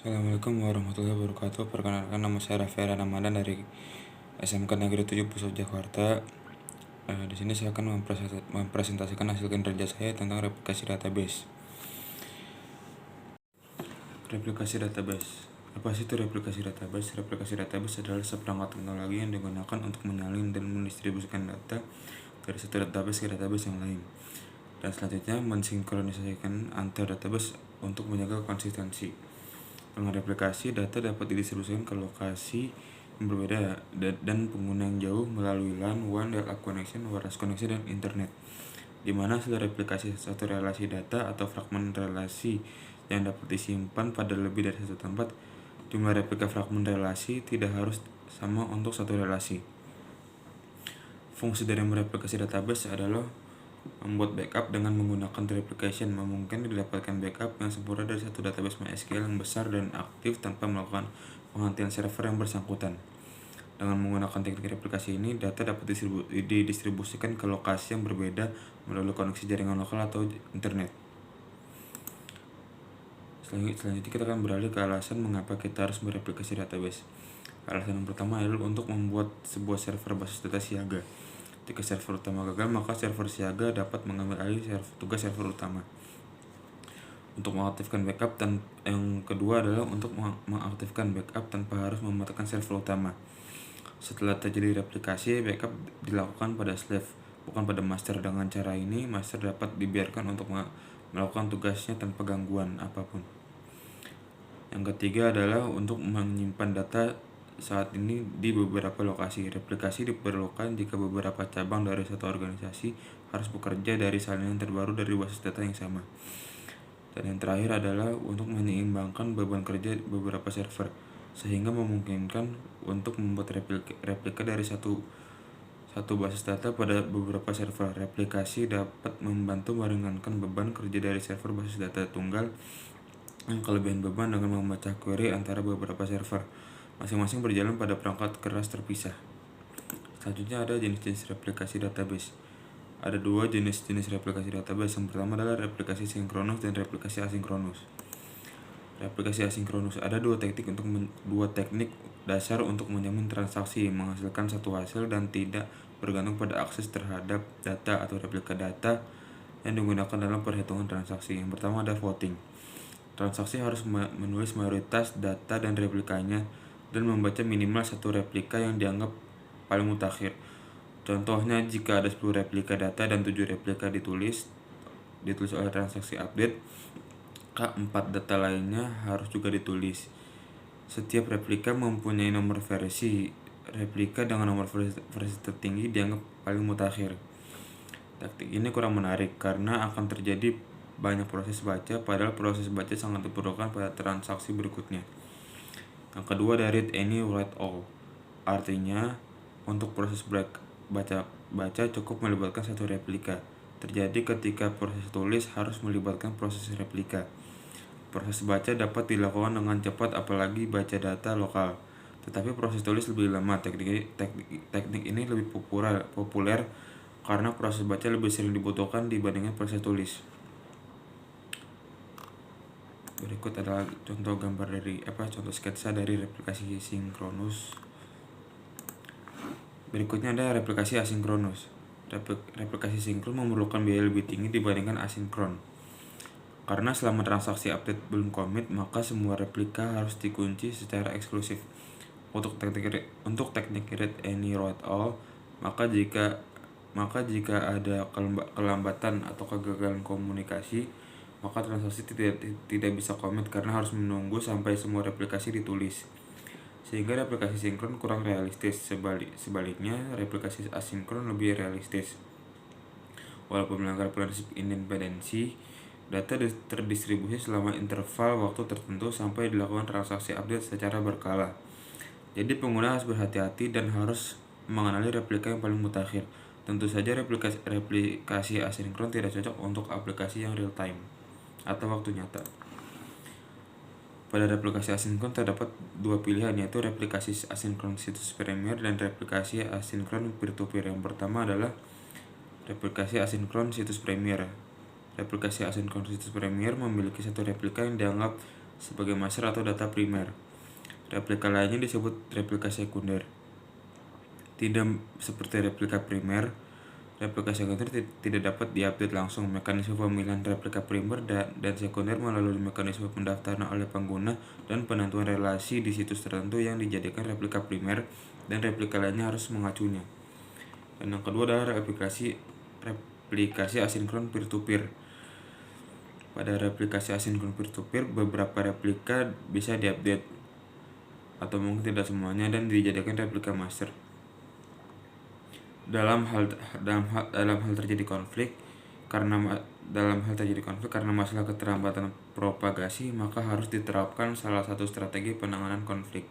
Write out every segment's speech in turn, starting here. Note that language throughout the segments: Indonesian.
Assalamualaikum warahmatullahi wabarakatuh. Perkenalkan, nama saya Rafael Ramadan dari SMK Negeri 7 Pusat Jakarta. Di sini saya akan mempresentasikan hasil kinerja saya tentang replikasi database. Replikasi database. Apa sih itu replikasi database? Replikasi database adalah seperangkat teknologi yang digunakan untuk menyalin dan mendistribusikan data dari satu database ke database yang lain, dan selanjutnya mensinkronisasikan antar database untuk menjaga konsistensi. Dengan replikasi, data dapat didistribusikan ke lokasi yang berbeda dan pengguna yang jauh melalui LAN, WAN, dial-up connection, wireless connection, dan internet, di mana hasil replikasi satu relasi data atau fragmen relasi yang dapat disimpan pada lebih dari satu tempat. Jumlah replika fragmen relasi tidak harus sama untuk satu relasi. Fungsi dari mereplikasi database adalah membuat backup dengan menggunakan replication. Memungkinkan didapatkan backup yang sempurna dari satu database MySQL yang besar dan aktif tanpa melakukan penghentian server yang bersangkutan. Dengan menggunakan teknik replikasi ini, data dapat didistribusikan ke lokasi yang berbeda melalui koneksi jaringan lokal atau internet. Selanjutnya kita akan beralih ke alasan mengapa kita harus mereplikasi database. Alasan yang pertama adalah untuk membuat sebuah server basis data siaga. Jika server utama gagal, maka server siaga dapat mengambil alih tugas server utama. Untuk mengaktifkan backup, dan yang kedua adalah untuk mengaktifkan backup tanpa harus mematikan server utama. Setelah terjadi replikasi, backup dilakukan pada slave, bukan pada master. Dengan cara ini, master dapat dibiarkan untuk melakukan tugasnya tanpa gangguan apapun. Yang ketiga adalah untuk menyimpan data saat ini di beberapa lokasi. Replikasi diperlukan jika beberapa cabang dari satu organisasi harus bekerja dari salinan terbaru dari basis data yang sama. Dan yang terakhir adalah untuk menyeimbangkan beban kerja beberapa server, sehingga memungkinkan untuk membuat replika dari satu basis data pada beberapa server. Replikasi dapat membantu meringankan beban kerja dari server basis data tunggal yang kelebihan beban dengan membaca query antara beberapa server, masing-masing berjalan pada perangkat keras terpisah. Selanjutnya ada jenis-jenis replikasi database. Ada dua jenis-jenis replikasi database. Yang pertama adalah replikasi sinkronus dan replikasi asinkronus. Replikasi asinkronus, ada dua teknik dasar untuk menjamin transaksi menghasilkan satu hasil dan tidak bergantung pada akses terhadap data atau replika data yang digunakan dalam perhitungan transaksi. Yang pertama ada voting. Transaksi harus menulis mayoritas data dan replikanya dan membaca minimal satu replika yang dianggap paling mutakhir. Contohnya, jika ada 10 replika data dan 7 replika ditulis oleh transaksi update, maka 4 data lainnya harus juga ditulis. Setiap replika mempunyai nomor versi. Replika dengan nomor versi tertinggi dianggap paling mutakhir. Taktik ini kurang menarik karena akan terjadi banyak proses baca, padahal proses baca sangat diperlukan pada transaksi berikutnya. Yang kedua ada read any write all. Artinya, untuk proses baca cukup melibatkan satu replika. Terjadi ketika proses tulis harus melibatkan proses replika. Proses baca dapat dilakukan dengan cepat apalagi baca data lokal, tetapi proses tulis lebih lama. Teknik ini lebih populer karena proses baca lebih sering dibutuhkan dibandingkan proses tulis. Berikut adalah contoh sketsa dari replikasi sinkronus. Berikutnya ada replikasi asinkronus. Replikasi sinkron memerlukan biaya lebih tinggi dibandingkan asinkron. Karena selama transaksi update belum commit, maka semua replika harus dikunci secara eksklusif. Untuk teknik read any write all, maka jika ada kelambatan atau kegagalan komunikasi, maka transaksi tidak bisa commit karena harus menunggu sampai semua replikasi ditulis, sehingga replikasi sinkron kurang realistis. Sebaliknya, replikasi asinkron lebih realistis. Walaupun melanggar prinsip independensi, data terdistribusi selama interval waktu tertentu sampai dilakukan transaksi update secara berkala. Jadi pengguna harus berhati-hati dan harus mengenali replika yang paling mutakhir. Tentu saja replikasi asinkron tidak cocok untuk aplikasi yang real time atau waktu nyata. Pada replikasi asinkron terdapat dua pilihan, yaitu replikasi asinkron situs premier dan replikasi asinkron peer-to-peer. Yang pertama adalah replikasi asinkron situs premier. Replikasi asinkron situs premier memiliki satu replika yang dianggap sebagai master atau data primer. Replika lainnya disebut replika sekunder. Tidak seperti replika primer, replika sekunder tidak dapat diupdate langsung. Mekanisme pemilihan replika primer dan sekunder melalui mekanisme pendaftaran oleh pengguna dan penentuan relasi di situs tertentu yang dijadikan replika primer, dan replika lainnya harus mengacunya. Dan yang kedua adalah replikasi asinkron peer-to-peer. Pada replikasi asinkron peer-to-peer, beberapa replika bisa diupdate atau mungkin tidak semuanya dan dijadikan replika master. Dalam hal terjadi konflik karena masalah keterlambatan propagasi, maka harus diterapkan salah satu strategi penanganan konflik.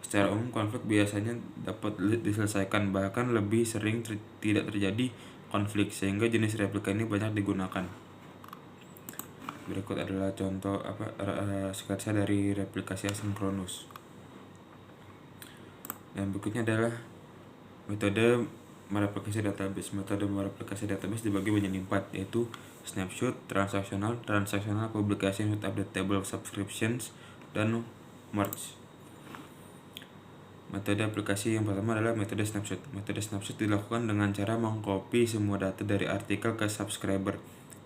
Secara umum, konflik biasanya dapat diselesaikan, bahkan lebih sering tidak terjadi konflik, sehingga jenis replika ini banyak digunakan. Berikut adalah contoh sketsa dari replikasi asinkronus. Dan berikutnya adalah metode mereplikasi database. Metode mereplikasi database dibagi menjadi 4, yaitu snapshot, transactional publication with update table subscriptions, dan merge. Metode aplikasi yang pertama adalah metode snapshot. Metode snapshot dilakukan dengan cara mengcopy semua data dari artikel ke subscriber.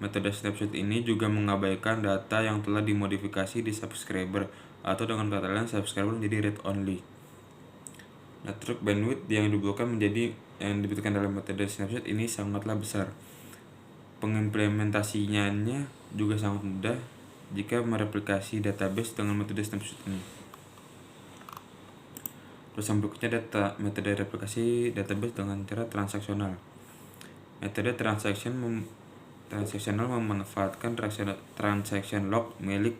Metode snapshot ini juga mengabaikan data yang telah dimodifikasi di subscriber, atau dengan kata lain subscriber menjadi read only. Network bandwidth yang dibutuhkan dalam metode snapshot ini sangatlah besar. Pengimplementasinya juga sangat mudah jika mereplikasi database dengan metode snapshot ini. Terus yang berikutnya metode replikasi database dengan cara transaksional. Metode transaksional memanfaatkan transaction log milik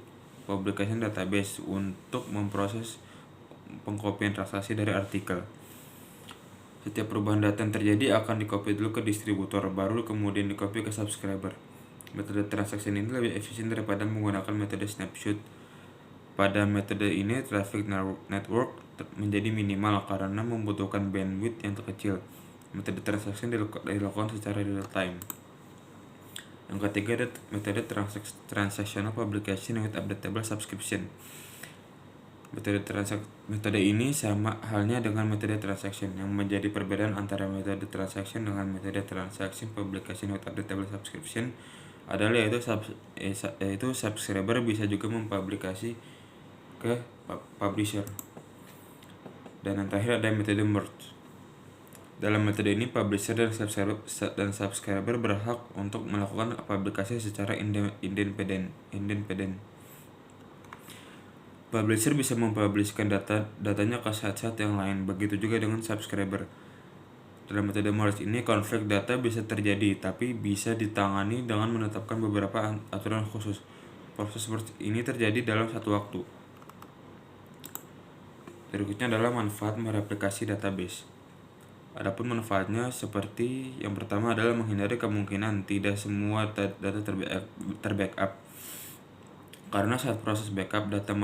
publication database untuk memproses pengkopian transaksi dari artikel. Setiap perubahan data yang terjadi akan dikopi dulu ke distributor, baru kemudian dikopi ke subscriber. Metode transaksi ini lebih efisien daripada menggunakan metode snapshot. Pada metode ini, traffic network menjadi minimal karena membutuhkan bandwidth yang terkecil. Metode transaksi dilakukan secara real time. Yang ketiga ada metode transactional publication with updatable subscription. Metode ini sama halnya dengan metode transaction. Yang menjadi perbedaan antara metode transaction dengan metode transaction publication with updatable subscription adalah yaitu subscriber bisa juga mempublikasi ke publisher. Dan yang terakhir ada metode merge. Dalam metode ini, publisher dan subscriber berhak untuk melakukan publikasi secara independen. Publisher bisa mempublishkan datanya ke site-site yang lain, begitu juga dengan subscriber. Dalam metode merge ini, konflik data bisa terjadi, tapi bisa ditangani dengan menetapkan beberapa aturan khusus. Proses merge ini terjadi dalam satu waktu. Berikutnya adalah manfaat mereplikasi database. Adapun manfaatnya seperti yang pertama adalah menghindari kemungkinan tidak semua data terbackup. Karena saat proses backup data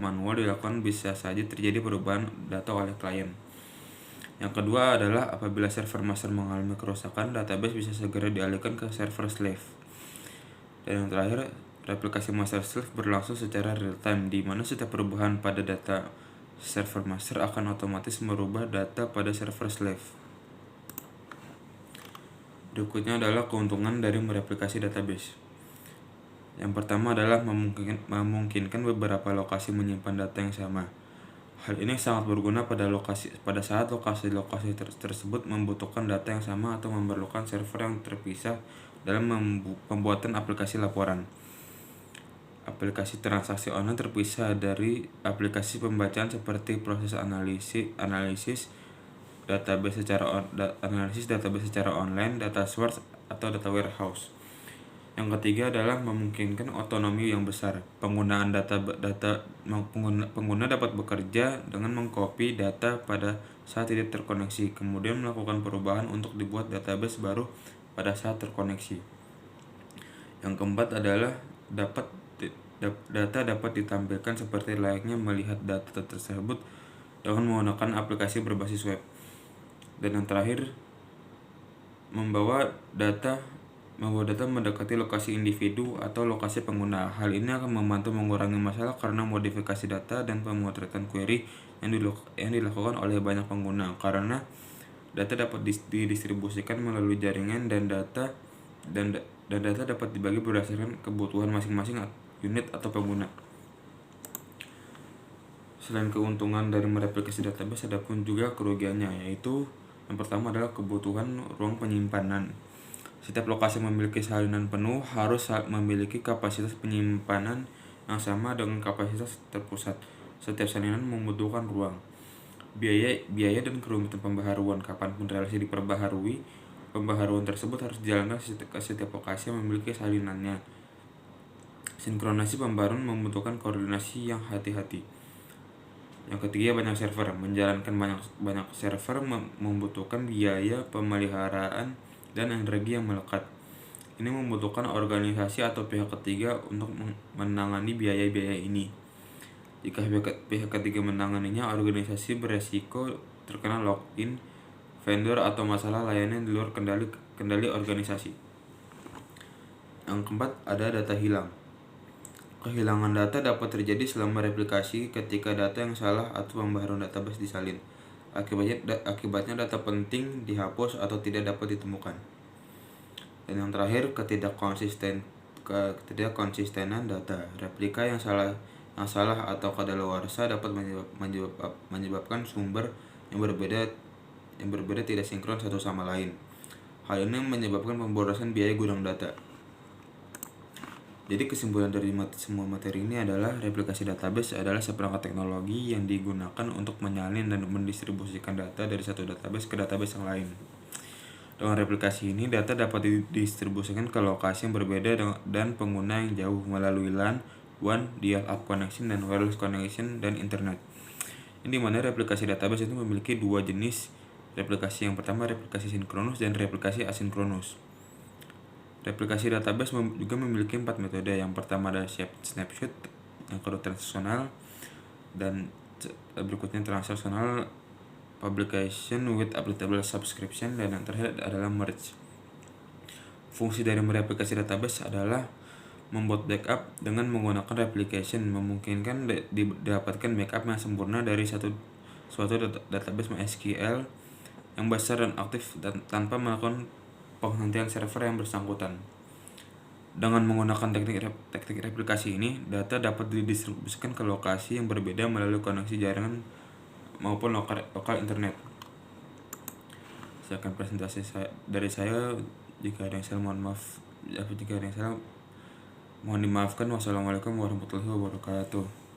manual dilakukan, bisa saja terjadi perubahan data oleh klien. Yang kedua adalah apabila server master mengalami kerusakan, database bisa segera dialihkan ke server slave. Dan yang terakhir, replikasi master slave berlangsung secara real time, di mana setiap perubahan pada data server master akan otomatis merubah data pada server slave. Berikutnya adalah keuntungan dari mereplikasi database. Yang pertama adalah memungkinkan beberapa lokasi menyimpan data yang sama. Hal ini sangat berguna pada saat lokasi tersebut membutuhkan data yang sama atau memerlukan server yang terpisah dalam pembuatan aplikasi laporan. Aplikasi transaksi online terpisah dari aplikasi pembacaan seperti proses analisis database secara online, data source, atau data warehouse. Yang ketiga adalah memungkinkan otonomi yang besar. Pengguna dapat bekerja dengan mengcopy data pada saat tidak terkoneksi, kemudian melakukan perubahan untuk dibuat database baru pada saat terkoneksi. Yang keempat adalah data dapat ditampilkan seperti layaknya melihat data tersebut dengan menggunakan aplikasi berbasis web. Dan yang terakhir, membawa data membawa data mendekati lokasi individu atau lokasi pengguna. Hal ini akan membantu mengurangi masalah karena modifikasi data dan pemotretan query yang dilakukan oleh banyak pengguna, karena data dapat didistribusikan melalui jaringan dan data dapat dibagi berdasarkan kebutuhan masing-masing unit atau pengguna. Selain keuntungan dari mereplikasi database, ada pun juga kerugiannya, yaitu yang pertama adalah kebutuhan ruang penyimpanan. Setiap lokasi memiliki salinan penuh harus memiliki kapasitas penyimpanan yang sama dengan kapasitas terpusat. Setiap salinan membutuhkan ruang, biaya dan kerumitan pembaharuan. Kapanpun relasi diperbaharui, pembaharuan tersebut harus dijalankan ke setiap lokasi yang memiliki salinannya. Sinkronasi pembaharuan membutuhkan koordinasi yang hati-hati. Yang ketiga, banyak server. Menjalankan banyak server membutuhkan biaya pemeliharaan dan energi yang melekat. Ini membutuhkan organisasi atau pihak ketiga untuk menangani biaya-biaya ini. Jika pihak ketiga menanganinya, organisasi beresiko terkena login vendor atau masalah layanan di luar kendali organisasi. Yang keempat, ada data hilang. Kehilangan data dapat terjadi selama replikasi ketika data yang salah atau pembaharuan database disalin. Akibatnya data penting dihapus atau tidak dapat ditemukan. Dan yang terakhir, ketidakkonsistenan data. Replika yang salah atau kadaluarsa dapat menyebabkan sumber yang berbeda tidak sinkron satu sama lain. Hal ini menyebabkan pemborosan biaya gudang data. Jadi kesimpulan dari semua materi ini adalah replikasi database adalah seperangkat teknologi yang digunakan untuk menyalin dan mendistribusikan data dari satu database ke database yang lain. Dengan replikasi ini, data dapat didistribusikan ke lokasi yang berbeda dan pengguna yang jauh melalui LAN, WAN, dial-up connection, dan wireless connection, dan internet. Ini dimana replikasi database itu memiliki dua jenis replikasi. Yang pertama, replikasi sinkronus dan replikasi asinkronus. Replikasi database juga memiliki 4 metode. Yang pertama ada snapshot, yang kedua transaksional, dan berikutnya transaksional, publication with updatable subscription, dan yang terakhir adalah merge. Fungsi dari mereplikasi database adalah membuat backup dengan menggunakan replication, memungkinkan didapatkan backup yang sempurna dari suatu database MySQL yang besar dan aktif tanpa melakukan penghentian server yang bersangkutan. Dengan menggunakan teknik replikasi ini, data dapat didistribusikan ke lokasi yang berbeda melalui koneksi jaringan maupun lokal internet. Sekian presentasi dari saya. Jika ada yang salah, mohon dimaafkan. Wassalamualaikum warahmatullahi wabarakatuh.